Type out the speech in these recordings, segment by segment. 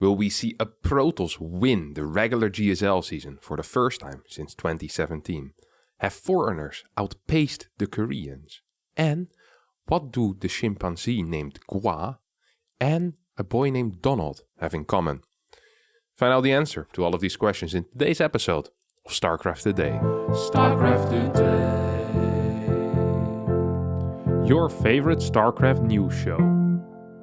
Will we see a Protoss win the regular GSL season for the first time since 2017? Have foreigners outpaced the Koreans? And what do the chimpanzee named Gua and a boy named Donald have in common? Find out the answer to all of these questions in today's episode of Starcraft Today. Starcraft Today. Your favorite Starcraft news show.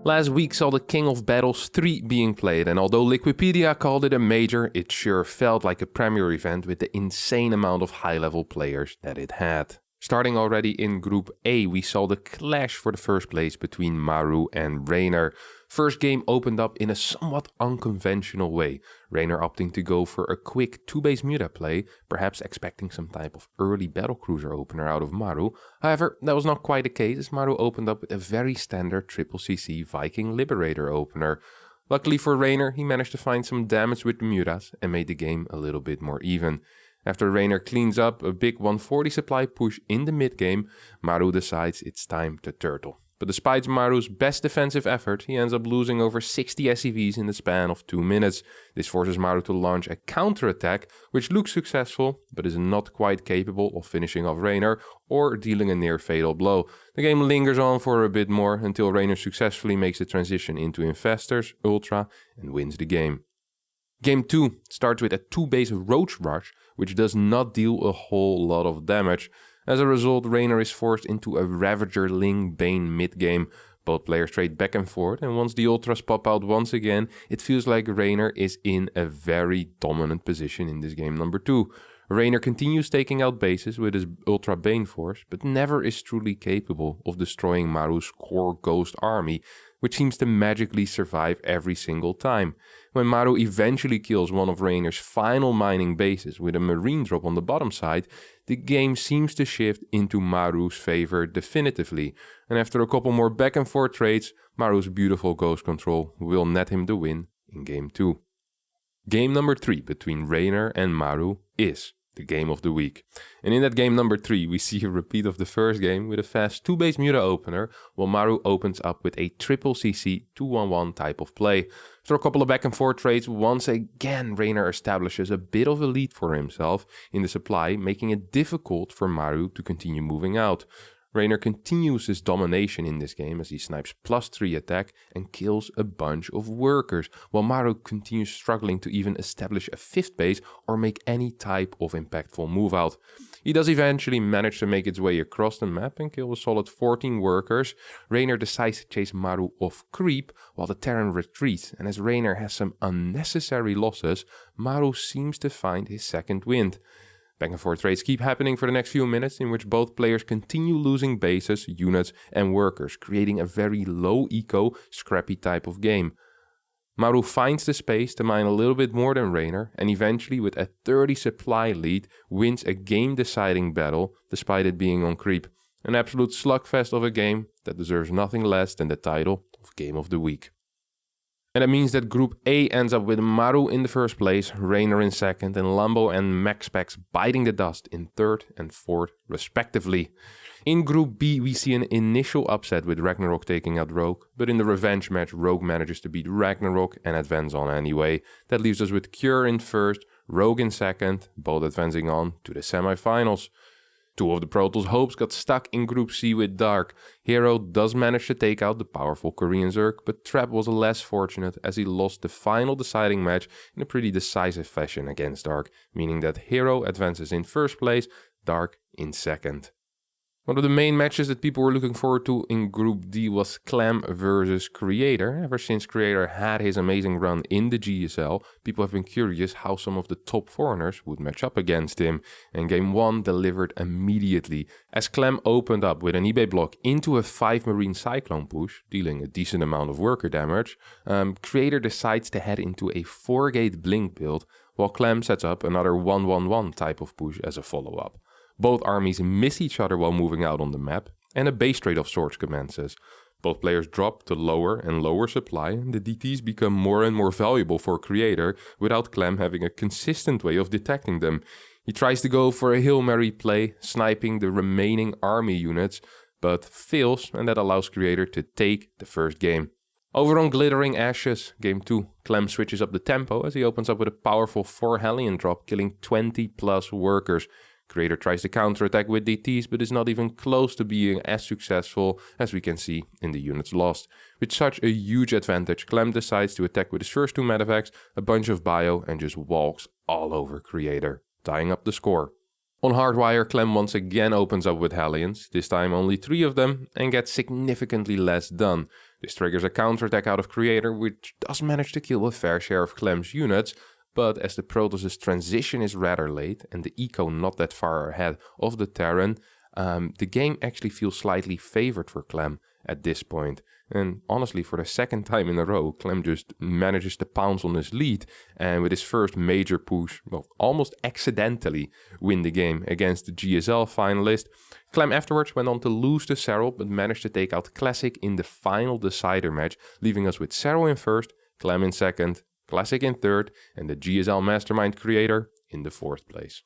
Last week saw the King of Battles 3 being played, and although Wikipedia called it a major, it sure felt like a premier event with the insane amount of high-level players that it had. Starting already in Group A, we saw the clash for the first place between Maru and Raynor. First game opened up in a somewhat unconventional way, Raynor opting to go for a quick 2-base muta play, perhaps expecting some type of early battlecruiser opener out of Maru. However, that was not quite the case, as Maru opened up with a very standard CCC Viking Liberator opener. Luckily for Raynor, he managed to find some damage with the mutas and made the game a little bit more even. After Raynor cleans up a big 140 supply push in the mid-game, Maru decides it's time to turtle. But despite Maru's best defensive effort, he ends up losing over 60 SCVs in the span of 2 minutes. This forces Maru to launch a counter-attack, which looks successful, but is not quite capable of finishing off Raynor or dealing a near-fatal blow. The game lingers on for a bit more until Raynor successfully makes the transition into Infestors, Ultra, and wins the game. Game 2 starts with a 2-base Roach Rush, which does not deal a whole lot of damage. As a result, Raynor is forced into a Ravager Ling Bane mid-game. Both players trade back and forth, and once the Ultras pop out once again, it feels like Raynor is in a very dominant position in this game number 2. Raynor continues taking out bases with his Ultra Bane Force, but never is truly capable of destroying Maru's core Ghost army, which seems to magically survive every single time. When Maru eventually kills one of Raynor's final mining bases with a marine drop on the bottom side, the game seems to shift into Maru's favor definitively, and after a couple more back and forth trades, Maru's beautiful Ghost control will net him the win in Game 2. Game number 3 between Raynor and Maru is the game of the week. And in that game number 3, we see a repeat of the first game with a fast 2-base muta opener, while Maru opens up with a CCC 2-1-1 type of play. After a couple of back and forth trades, once again Raynor establishes a bit of a lead for himself in the supply, making it difficult for Maru to continue moving out. Raynor continues his domination in this game as he snipes +3 attack and kills a bunch of workers, while Maru continues struggling to even establish a 5th base or make any type of impactful move out. He does eventually manage to make its way across the map and kill a solid 14 workers. Raynor decides to chase Maru off creep while the Terran retreats, and as Raynor has some unnecessary losses, Maru seems to find his second wind. Back and forth trades keep happening for the next few minutes, in which both players continue losing bases, units and workers, creating a very low eco, scrappy type of game. Maru finds the space to mine a little bit more than Raynor, and eventually with a 30 supply lead wins a game-deciding battle despite it being on creep. An absolute slugfest of a game that deserves nothing less than the title of Game of the Week. And that means that Group A ends up with Maru in the first place, Raynor in second, and Lambo and MaxPax biting the dust in third and fourth respectively. In Group B, we see an initial upset with Ragnarok taking out Rogue, but in the revenge match, Rogue manages to beat Ragnarok and advance on anyway. That leaves us with Cure in first, Rogue in second, both advancing on to the semifinals. 2 of the Protoss hopes got stuck in Group C with Dark. Hero does manage to take out the powerful Korean Zerg, but Trap was less fortunate as he lost the final deciding match in a pretty decisive fashion against Dark, meaning that Hero advances in first place, Dark in second. One of the main matches that people were looking forward to in Group D was Clem versus Creator. Ever since Creator had his amazing run in the GSL, people have been curious how some of the top foreigners would match up against him, and Game 1 delivered immediately, as Clem opened up with an eBay block into a 5 Marine Cyclone push, dealing a decent amount of worker damage. Creator decides to head into a 4-gate Blink build, while Clem sets up another 1-1-1 type of push as a follow-up. Both armies miss each other while moving out on the map, and a base trade of sorts commences. Both players drop to lower and lower supply, and the DTs become more and more valuable for Creator, without Clem having a consistent way of detecting them. He tries to go for a Hail Mary play, sniping the remaining army units, but fails, and that allows Creator to take the first game. Over on Glittering Ashes, Game 2, Clem switches up the tempo as he opens up with a powerful 4 Hellion drop, killing 20 plus workers. Creator tries to counterattack with DTs, but is not even close to being as successful as we can see in the units lost. With such a huge advantage, Clem decides to attack with his first 2 medevacs, a bunch of bio, and just walks all over Creator, tying up the score. On Hardwire, Clem once again opens up with Hellions, this time only 3 of them, and gets significantly less done. This triggers a counterattack out of Creator, which does manage to kill a fair share of Clem's units, but as the Protoss' transition is rather late and the eco not that far ahead of the Terran, the game actually feels slightly favored for Clem at this point. And honestly, for the second time in a row, Clem just manages to pounce on his lead and with his first major push, well, almost accidentally win the game against the GSL finalist. Clem afterwards went on to lose to Serral, but managed to take out Classic in the final decider match, leaving us with Serral in first, Clem in second, Classic in third, and the GSL Mastermind Creator in the 4th place.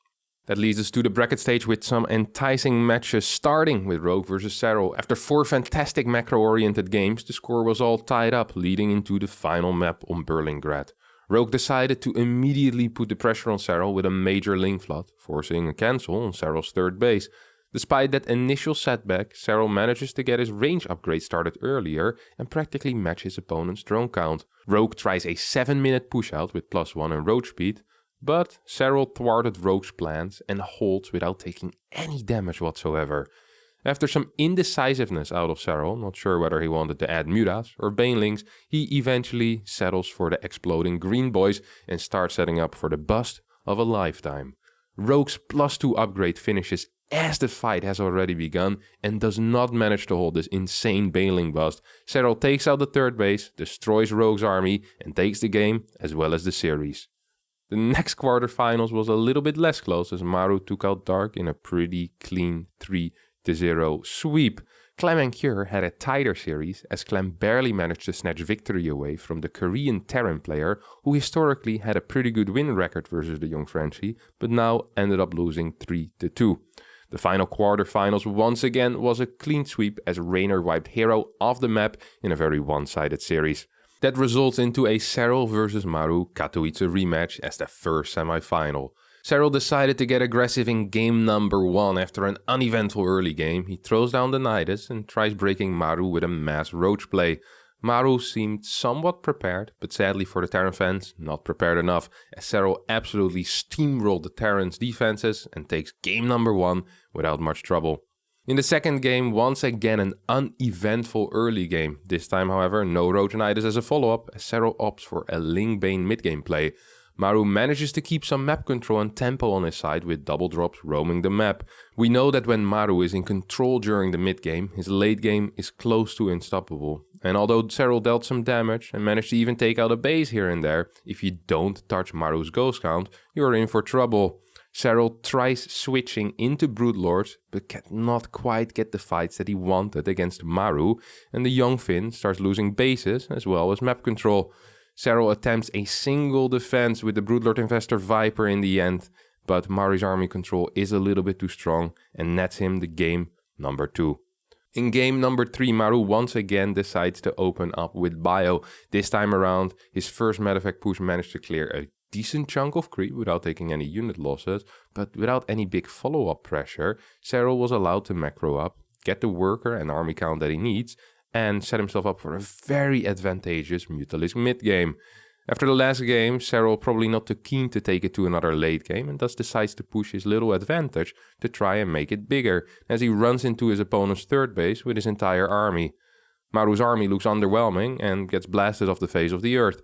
That leads us to the bracket stage with some enticing matches, starting with Rogue vs Serral. After 4 fantastic macro-oriented games, the score was all tied up, leading into the final map on Berlingrad. Rogue decided to immediately put the pressure on Serral with a major link flood, forcing a cancel on Serral's 3rd base. Despite that initial setback, Serral manages to get his range upgrade started earlier and practically match his opponent's drone count. Rogue tries a 7-minute push out with +1 in roach speed, but Serral thwarted Rogue's plans and holds without taking any damage whatsoever. After some indecisiveness out of Serral, not sure whether he wanted to add Mutas or Banelings, he eventually settles for the exploding green boys and starts setting up for the bust of a lifetime. Rogue's +2 upgrade finishes as the fight has already begun and does not manage to hold this insane Baneling bust. Serral takes out the 3rd base, destroys Rogue's army and takes the game as well as the series. The next quarterfinals was a little bit less close as Maru took out Dark in a pretty clean 3-0 sweep. Clem and Cure had a tighter series as Clem barely managed to snatch victory away from the Korean Terran player who historically had a pretty good win record versus the young Frenchie, but now ended up losing 3-2. The final quarterfinals once again was a clean sweep as Raynor wiped Hero off the map in a very one-sided series. That results into a Serral vs Maru Katowice rematch as the first semi-final. Serral decided to get aggressive in game number 1 after an uneventful early game. He throws down the Nidus and tries breaking Maru with a mass roach play. Maru seemed somewhat prepared, but sadly for the Terran fans, not prepared enough, as Serral absolutely steamrolled the Terran's defenses and takes game number 1 without much trouble. In the second game, once again an uneventful early game. This time, however, no Roach Nidus as a follow-up, as Serral opts for a Lingbane mid-game play. Maru manages to keep some map control and tempo on his side with double drops roaming the map. We know that when Maru is in control during the mid-game, his late game is close to unstoppable. And although Serral dealt some damage and managed to even take out a base here and there, if you don't touch Maru's ghost count, you're in for trouble. Serral tries switching into Broodlords, but cannot quite get the fights that he wanted against Maru, and the young Finn starts losing bases as well as map control. Serral attempts a single defense with the Broodlord Investor Viper in the end, but Maru's army control is a little bit too strong and nets him the game number 2. In game number 3, Maru once again decides to open up with bio. This time around, his first medevac push managed to clear a decent chunk of creep without taking any unit losses, but without any big follow-up pressure, Serral was allowed to macro up, get the worker and army count that he needs, and set himself up for a very advantageous Mutalisk mid-game. After the last game, Serral probably not too keen to take it to another late game and thus decides to push his little advantage to try and make it bigger, as he runs into his opponent's 3rd base with his entire army. Maru's army looks underwhelming and gets blasted off the face of the earth.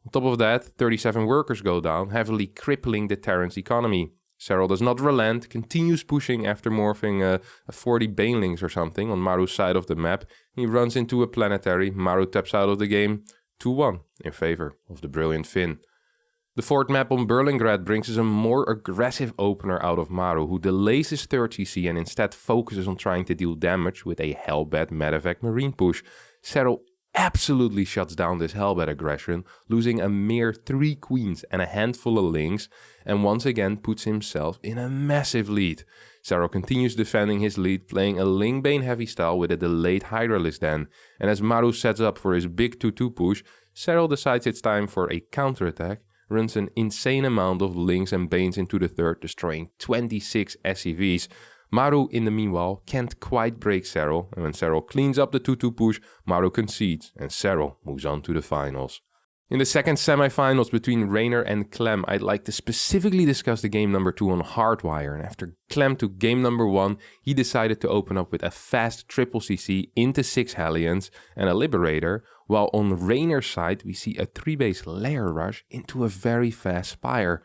On top of that, 37 workers go down, heavily crippling the Terran's economy. Serral does not relent, continues pushing after morphing a 40 Banelings or something on Maru's side of the map. He runs into a planetary, Maru taps out of the game, 2-1 in favor of the brilliant Finn. The 4th map on Berlingrad brings us a more aggressive opener out of Maru, who delays his 3rd CC and instead focuses on trying to deal damage with a hellbad medevac marine push. Serral absolutely shuts down this Hellbat aggression, losing a mere 3 queens and a handful of lings, and once again puts himself in a massive lead. Serral continues defending his lead, playing a Lingbane heavy style with a delayed Hydralisk den, and as Maru sets up for his big 2-2 push, Serral decides it's time for a counterattack, runs an insane amount of Lings and Banes into the third, destroying 26 SCVs. Maru, in the meanwhile, can't quite break Serral, and when Serral cleans up the 2-2 push, Maru concedes, and Serral moves on to the finals. In the second semifinals between Rainer and Clem, I'd like to specifically discuss the game number 2 on Hardwire, and after Clem took game number 1, he decided to open up with a fast triple CC into 6 Hellions and a Liberator, while on Rainer's side we see a 3-base layer rush into a very fast Spire.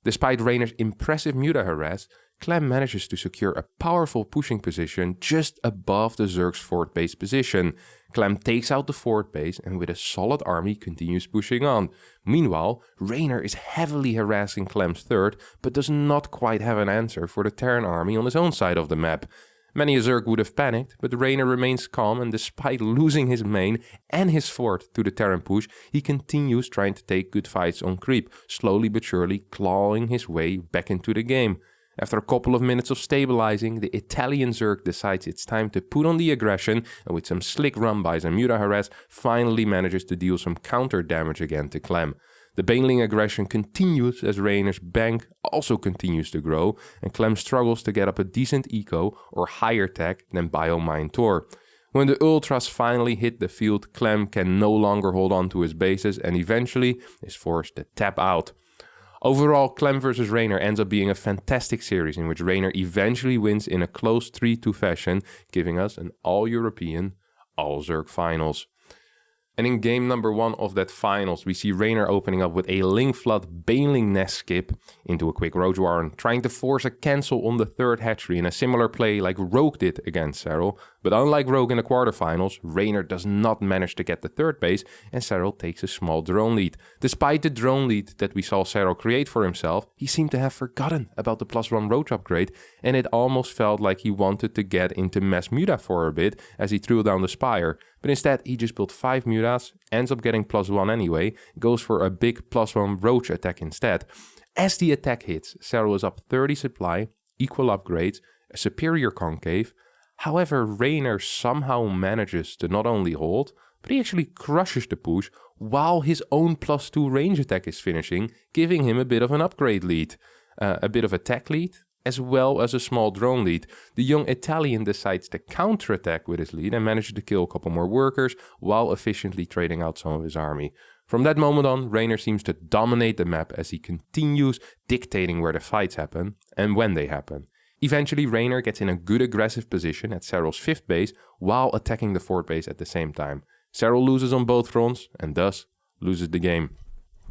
Despite Rainer's impressive Muta harass, Clem manages to secure a powerful pushing position just above the Zerg's 4th base position. Clem takes out the 4th base and with a solid army continues pushing on. Meanwhile, Rainer is heavily harassing Clem's 3rd, but does not quite have an answer for the Terran army on his own side of the map. Many a Zerg would have panicked, but Rainer remains calm, and despite losing his main and his 4th to the Terran push, he continues trying to take good fights on creep, slowly but surely clawing his way back into the game. After a couple of minutes of stabilizing, the Italian Zerg decides it's time to put on the aggression, and with some slick run-bys and Muta harass, finally manages to deal some counter damage again to Clem. The Baneling aggression continues as Rainer's bank also continues to grow, and Clem struggles to get up a decent eco or higher tech than Biomine Tor. When the Ultras finally hit the field, Clem can no longer hold on to his bases and eventually is forced to tap out. Overall, Clem vs Rainer ends up being a fantastic series in which Rainer eventually wins in a close 3-2 fashion, giving us an all-European, all-Zerg finals. And in game number 1 of that finals, we see Rainer opening up with a Ling Flood Baneling Nest skip into a quick Roach Warren, trying to force a cancel on the 3rd hatchery in a similar play like Rogue did against Serral. But unlike Rogue in the quarterfinals, Rainer does not manage to get the 3rd base, and Serral takes a small drone lead. Despite the drone lead that we saw Serral create for himself, he seemed to have forgotten about the +1 Roach upgrade, and it almost felt like he wanted to get into mass Muta for a bit as he threw down the Spire. But instead, he just built 5 Mutas, ends up getting +1 anyway, goes for a big +1 Roach attack instead. As the attack hits, Serral is up 30 supply, equal upgrades, a superior concave. However, Rainer somehow manages to not only hold, but he actually crushes the push while his own +2 range attack is finishing, giving him a bit of an upgrade lead, a bit of a tech lead, as well as a small drone lead. The young Italian decides to counterattack with his lead and manages to kill a couple more workers while efficiently trading out some of his army. From that moment on, Rainer seems to dominate the map as he continues dictating where the fights happen and when they happen. Eventually, Rainer gets in a good aggressive position at Serral's 5th base while attacking the 4th base at the same time. Serral loses on both fronts and thus loses the game.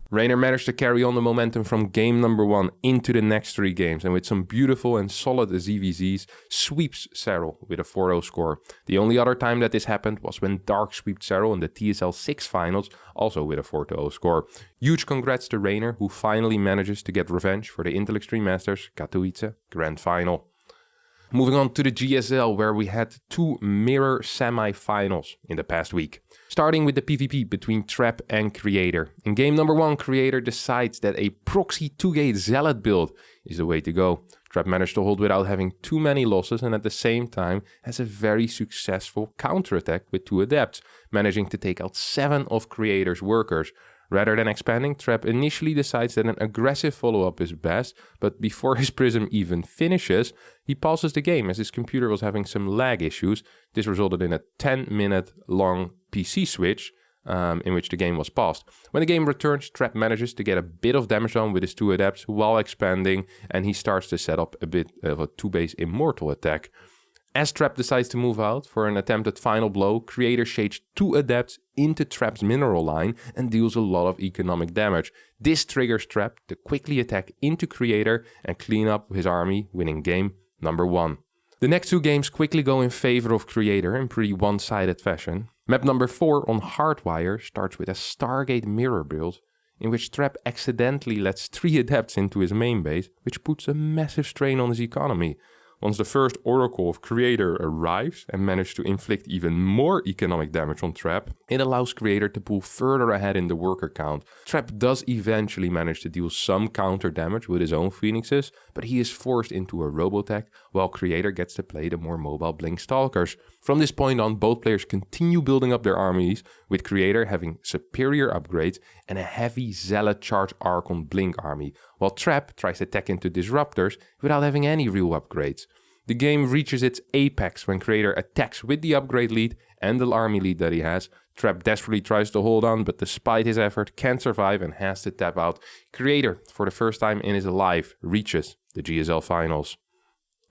Rainer managed to carry on the momentum from game number 1 into the next 3 games, and with some beautiful and solid ZVZs, sweeps Serral with a 4-0 score. The only other time that this happened was when Dark swept Serral in the TSL 6 finals, also with a 4-0 score. Huge congrats to Rainer, who finally manages to get revenge for the Intel Extreme Masters Katowice Grand Final. Moving on to the GSL, where we had 2 mirror semi-finals in the past week. Starting with the PvP between Trap and Creator. In game number 1, Creator decides that a proxy 2-gate Zealot build is the way to go. Trap managed to hold without having too many losses and at the same time has a very successful counterattack with 2 Adepts, managing to take out 7 of Creator's workers. Rather than expanding, Trap initially decides that an aggressive follow-up is best, but before his Prism even finishes, he pauses the game as his computer was having some lag issues. This resulted in a 10-minute long PC switch in which the game was paused. When the game returns, Trap manages to get a bit of damage on with his 2 Adepts while expanding, and he starts to set up a bit of a 2-base Immortal attack. As Trap decides to move out for an attempted final blow, Creator shades 2 Adepts into Trap's mineral line and deals a lot of economic damage. This triggers Trap to quickly attack into Creator and clean up his army, winning game number 1. The next 2 games quickly go in favor of Creator in pretty one-sided fashion. Map number 4 on Hardwire starts with a Stargate mirror build, in which Trap accidentally lets 3 Adepts into his main base, which puts a massive strain on his economy. Once the first Oracle of Creator arrives and manages to inflict even more economic damage on Trap, it allows Creator to pull further ahead in the worker count. Trap does eventually manage to deal some counter damage with his own Phoenixes, but he is forced into a Robotech, while Creator gets to play the more mobile Blink Stalkers. From this point on, both players continue building up their armies, with Creator having superior upgrades and a heavy Zealot Charge Archon Blink army, while Trap tries to tech into Disruptors without having any real upgrades. The game reaches its apex when Creator attacks with the upgrade lead and the army lead that he has. Trap desperately tries to hold on, but despite his effort, can't survive and has to tap out. Creator, for the first time in his life, reaches the GSL Finals.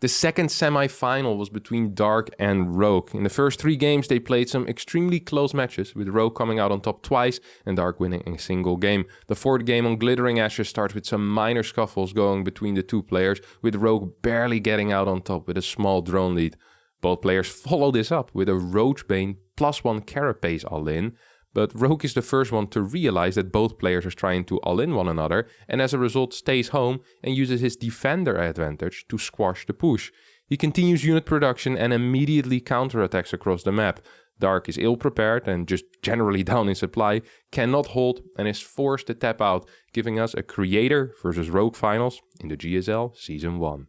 The second semi-final was between Dark and Rogue. In the first 3 games, they played some extremely close matches, with Rogue coming out on top twice and Dark winning a single game. The 4th game on Glittering Ashes starts with some minor scuffles going between the 2 players, with Rogue barely getting out on top with a small drone lead. Both players follow this up with a Roachbane +1 Carapace all-in, but Rogue is the first one to realize that both players are trying to all-in one another, and as a result stays home and uses his defender advantage to squash the push. He continues unit production and immediately counterattacks across the map. Dark is ill-prepared and just generally down in supply, cannot hold and is forced to tap out, giving us a Creator versus Rogue finals in the GSL Season 1.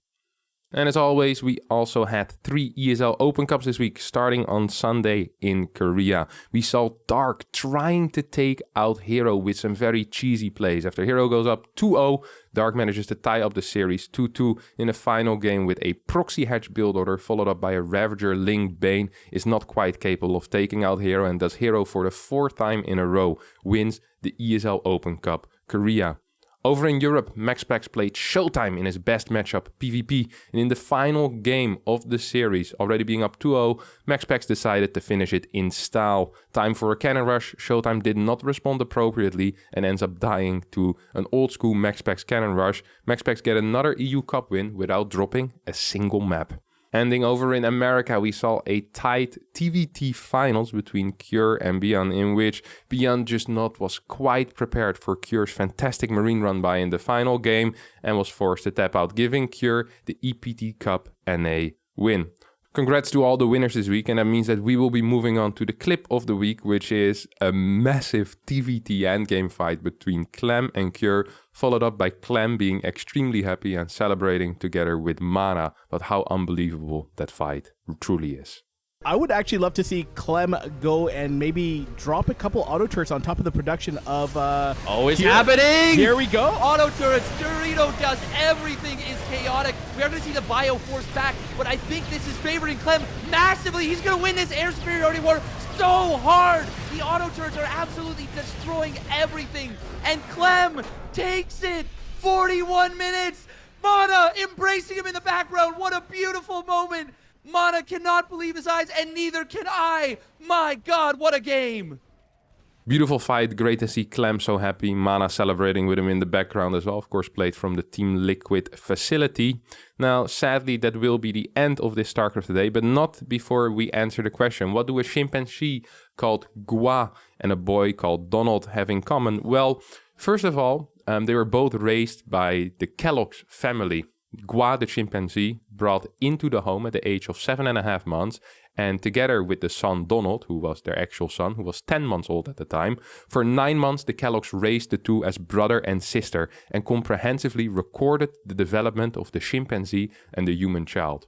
And as always, we also had 3 ESL Open Cups this week, starting on Sunday in Korea. We saw Dark trying to take out Hero with some very cheesy plays. After Hero goes up 2-0, Dark manages to tie up the series 2-2 in a final game with a Proxy Hatch build order, followed up by a Ravager Link Bane, is not quite capable of taking out Hero, and thus Hero for the 4th time in a row wins the ESL Open Cup Korea. Over in Europe, MaxPax played Showtime in his best matchup, PvP, and in the final game of the series, already being up 2-0, MaxPax decided to finish it in style. Time for a cannon rush, Showtime did not respond appropriately and ends up dying to an old school MaxPax cannon rush. MaxPax get another EU Cup win without dropping a single map. Ending over in America, we saw a tight TvT finals between Cure and Beyond, in which Beyond just not was quite prepared for Cure's fantastic marine run by in the final game and was forced to tap out, giving Cure the EPT Cup NA win. Congrats to all the winners this week, and that means that we will be moving on to the clip of the week, which is a massive TvT endgame fight between Clem and Cure, followed up by Clem being extremely happy and celebrating together with Mana about how unbelievable that fight truly is. I would actually love to see Clem go and maybe drop a couple auto turrets on top of the production of it's happening! Here we go. Auto turrets, Dorito does everything, is chaotic. We are going to see the Bio Force back, but I think this is favoring Clem massively. He's going to win this air superiority war so hard. The auto turrets are absolutely destroying everything, and Clem takes it. 41 minutes. Mana embracing him in the background. What a beautiful moment. Mana cannot believe his eyes, and neither can I. My God, what a game. Beautiful fight, great to see Clem so happy. Mana celebrating with him in the background as well, of course played from the Team Liquid facility. Now, sadly, that will be the end of this Starcraft today, but not before we answer the question, what do a chimpanzee called Gua and a boy called Donald have in common? Well, first of all, they were both raised by the Kellogg's family. Gua, the chimpanzee, brought into the home at the age of 7.5 months, and together with the son Donald, who was their actual son, who was 10 months old at the time, for 9 months the Kellogg's raised the two as brother and sister and comprehensively recorded the development of the chimpanzee and the human child.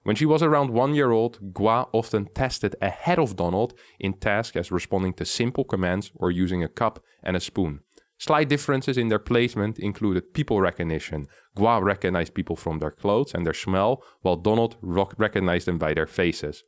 When she was around 1 year old, Gua often tested ahead of Donald in tasks as responding to simple commands or using a cup and a spoon. Slight differences in their placement included people recognition. Gua recognized people from their clothes and their smell, while Donald recognized them by their faces.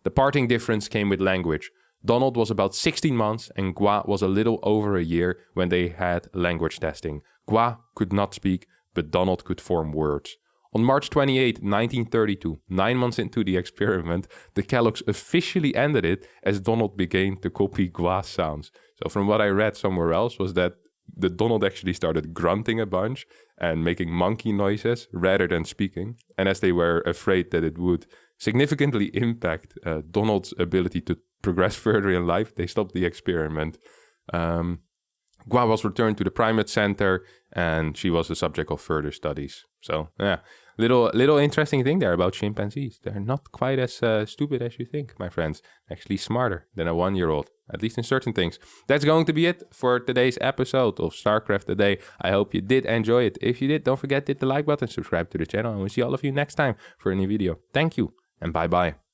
The parting difference came with language. Donald was about 16 months and Gua was a little over a year when they had language testing. Gua could not speak, but Donald could form words. On March 28, 1932, 9 months into the experiment, the Kellogg's officially ended it as Donald began to copy Gua's sounds. So from what I read somewhere else was that the Donald actually started grunting a bunch and making monkey noises rather than speaking. And as they were afraid that it would significantly impact Donald's ability to progress further in life, they stopped the experiment. Gua was returned to the primate center and she was the subject of further studies. So yeah, Little interesting thing there about chimpanzees. They're not quite as stupid as you think, my friends. Actually smarter than a 1-year-old, at least in certain things. That's going to be it for today's episode of Starcraft Today. I hope you did enjoy it. If you did, don't forget to hit the like button, subscribe to the channel, and we'll see all of you next time for a new video. Thank you, and bye-bye.